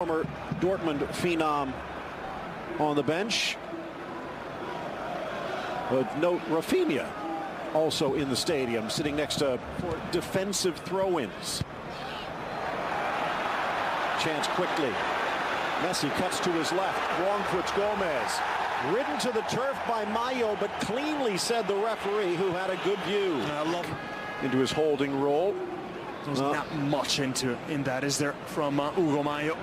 Former Dortmund phenom on the bench. But note Rafinha also in the stadium, sitting next to for defensive throw-ins. Chance quickly. Messi cuts to his left. Wrong foots Gomez. Ridden to the turf by Mayo, but cleanly, said the referee, who had a good view. I love into his holding role. There's not much in that, is there, from Hugo Mayo?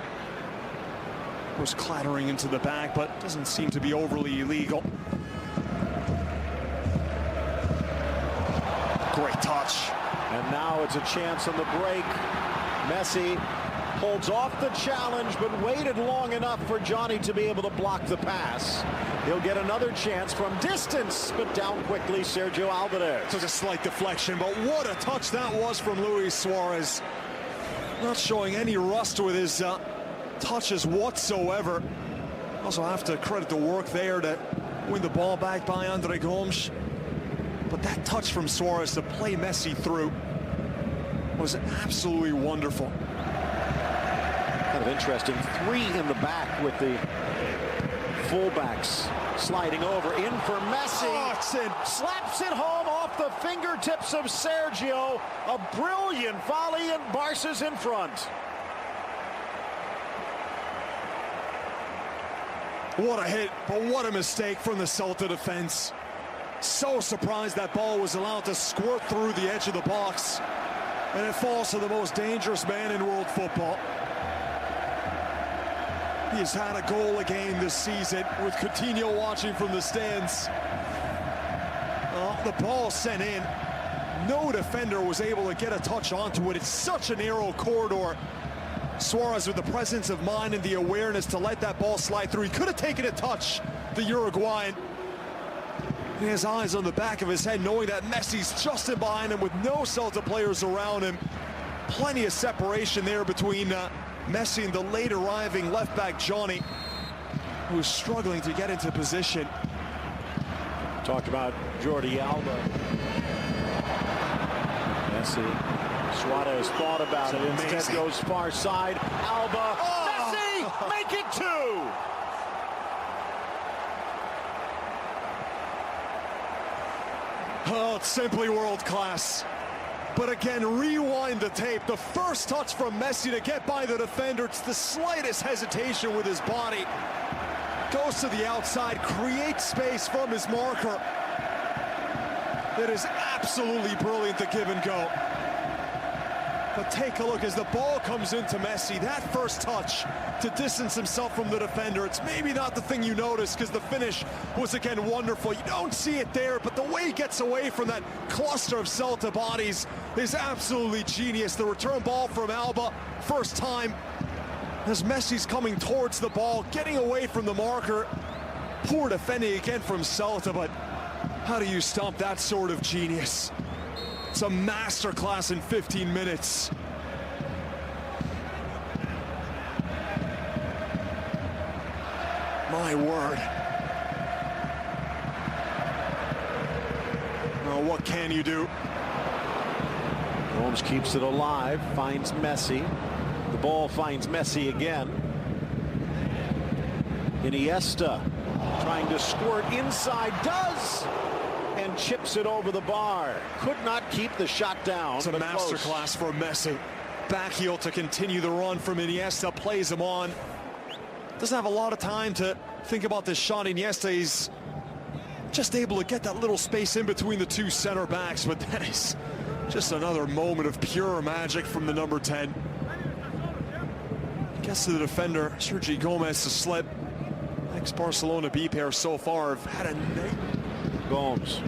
Was clattering into the back, but doesn't seem to be overly illegal. Great touch. And now it's a chance on the break. Messi holds off the challenge, but waited long enough for Johnny to be able to block the pass. He'll get another chance from distance, but down quickly, Sergio Alvarez. Took a slight deflection, but what a touch that was from Luis Suarez. Not showing any rust with his touches whatsoever. Also have to credit the work there to win the ball back by Andre Gomes. But that touch from Suarez to play Messi through was absolutely wonderful. Kind of interesting. Three in the back with the fullbacks sliding over. In for Messi. Oh, it's in. Slaps it home off the fingertips of Sergio. A brilliant volley, and Barca's in front. What a hit, but what a mistake from the Celta defense. So surprised that ball was allowed to squirt through the edge of the box. And it falls to the most dangerous man in world football. He's had a goal a game this season, with Coutinho watching from the stands. The ball sent in. No defender was able to get a touch onto it. It's such a narrow corridor. Suarez with the presence of mind and the awareness to let that ball slide through. He could have taken a touch, the Uruguayan. He has eyes on the back of his head, knowing that Messi's just in behind him with no Celta players around him. Plenty of separation there between Messi and the late arriving left back Johnny, who's struggling to get into position. Talked about Jordi Alba. Messi. Suarez thought about it. Instead goes far side. Alba. Messi! Make it two! Oh, it's simply world class. But again, rewind the tape. The first touch from Messi to get by the defender. It's the slightest hesitation with his body. Goes to the outside, creates space from his marker. It is absolutely brilliant, the give and go. But take a look as the ball comes into Messi. That first touch to distance himself from the defender. It's maybe not the thing you notice, because the finish was again wonderful. You don't see it there, but the way he gets away from that cluster of Celta bodies is absolutely genius. The return ball from Alba, first time, as Messi's coming towards the ball, getting away from the marker. Poor defending again from Celta, but how do you stop that sort of genius? It's a masterclass in 15 minutes. My word. Oh, what can you do? Gomes keeps it alive, finds Messi. The ball finds Messi again. Iniesta trying to squirt inside, does! And chips it over the bar. Could not keep the shot down. It's a masterclass for Messi. Back heel to continue the run from Iniesta, plays him on. Doesn't have a lot of time to think about this shot. Iniesta is just able to get that little space in between the two center backs, but that is just another moment of pure magic from the number 10. Gets to the defender, Sergio Gomez to slip. Ex-Barcelona B pair so far have had a night. Gomes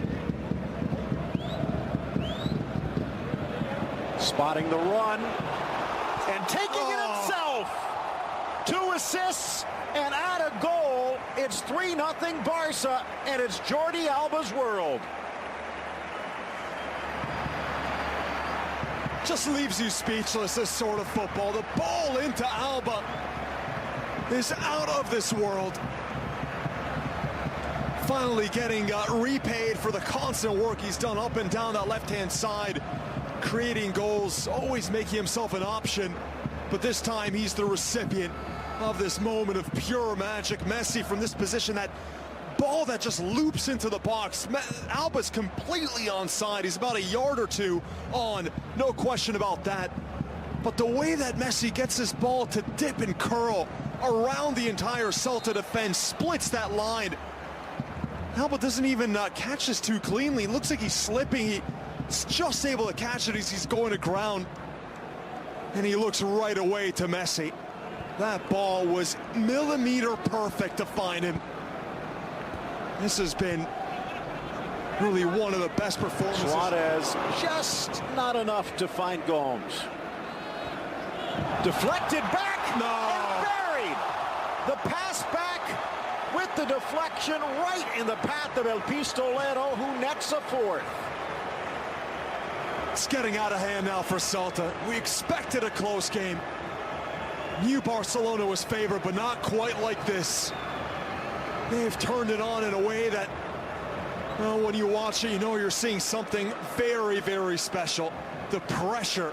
spotting the run and taking it himself. 2 assists and add a goal. It's 3-0 Barca, and it's Jordi Alba's world. Just leaves you speechless, this sort of football. The ball into Alba is out of this world. Finally getting repaid for the constant work he's done up and down that left-hand side, creating goals, always making himself an option, but this time he's the recipient. of this moment of pure magic. Messi from this position, that ball that just loops into the box. Alba's completely onside. He's about a yard or two on, no question about that. But the way that Messi gets his ball to dip and curl around the entire Celta defense, splits that line. Alba doesn't even catch this too cleanly. It looks like he's slipping. He's just able to catch it as he's going to ground. And he looks right away to Messi. That ball was millimeter perfect to find him. This has been really one of the best performances. Suarez just not enough to find Gomes. Deflected back and buried. The pass back with the deflection right in the path of El Pistolero, who nets a fourth. It's getting out of hand now for Celta. We expected a close game. Knew Barcelona was favored, but not quite like this. They've turned it on in a way that, well, when you watch it, you know you're seeing something very, very special. The pressure,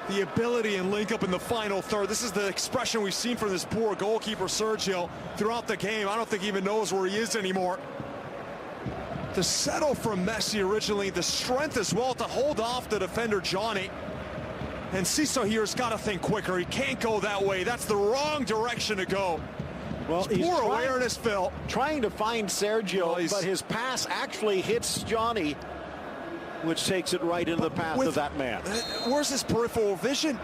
the ability and link up in the final third. This is the expression we've seen from this poor goalkeeper, Sergio, throughout the game. I don't think he even knows where he is anymore. The settle from Messi originally, the strength as well to hold off the defender, Johnny. And Ciso here's got to think quicker. He can't go that way. That's the wrong direction to go. Well, he's poor awareness, Phil. Trying to find Sergio, but his pass actually hits Johnny, which takes it right into the path of that man. Where's his peripheral vision?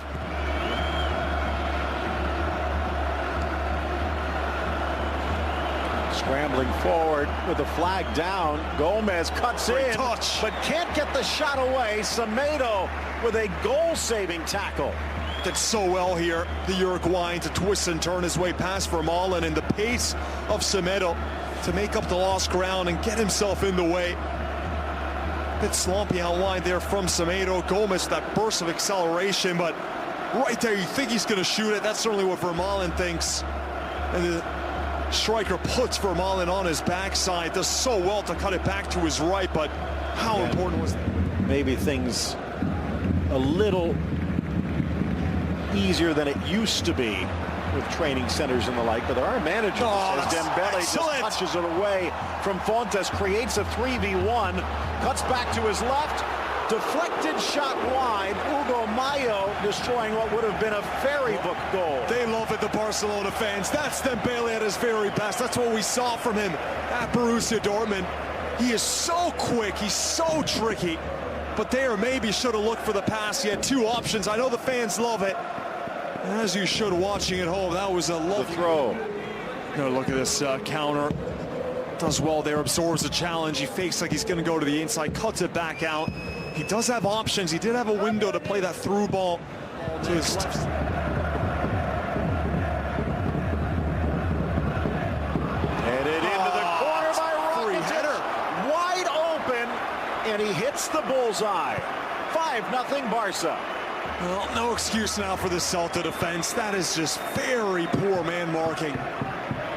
Scrambling forward with the flag down. Gomez cuts in, but can't get the shot away. Semedo with a goal-saving tackle. Did so well here, the Uruguayan, to twist and turn his way past Vermaelen, and the pace of Semedo to make up the lost ground and get himself in the way. Bit sloppy out wide there from Semedo. Gomez, that burst of acceleration, but right there, you think he's going to shoot it. That's certainly what Vermaelen thinks. And the striker puts Vermaelen on his backside, does so well to cut it back to his right, but how important was that? Maybe things a little easier than it used to be with training centers and the like, but there are managers. As Dembele just touches it away from Fontes, creates a 3v1, cuts back to his left, deflected shot wide. Hugo Mayo destroying what would have been a fairy book goal. They love it, the Barcelona fans. That's Dembele at his very best. That's what we saw from him at Borussia Dortmund. He is so quick, he's so tricky, but there maybe should have looked for the pass. He had two options. I know the fans love it, as you should watching at home. That was a lovely throw. Look at this counter. Does well there, absorbs the challenge. He fakes like he's going to go to the inside, cuts it back out. He does have options. He did have a window to play that through ball to his headed into the corner by Rakitic. Header. Wide open, and he hits the bullseye. 5-0 Barca. Well, no excuse now for the Celta defense. That is just very poor man marking.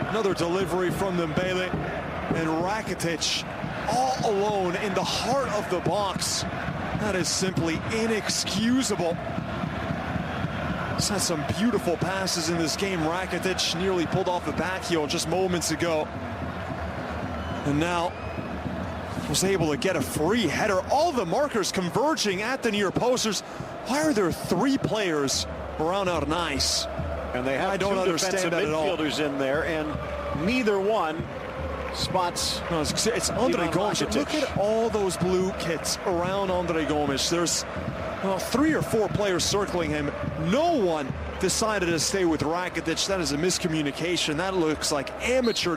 Another delivery from Dembele, and Rakitic all alone in the heart of the box. That is simply inexcusable. He's had some beautiful passes in this game. Rakitic nearly pulled off the back heel just moments ago. And now was able to get a free header. All the markers converging at the near posters. Why are there three players around Arnaiz? And they have two defensive midfielders in there, and neither one spots. No, it's Andre Gomes. Look at all those blue kits around Andre Gomes. There's, well, 3 or 4 players circling him. No one decided to stay with Rakitic. That is a miscommunication. That looks like amateur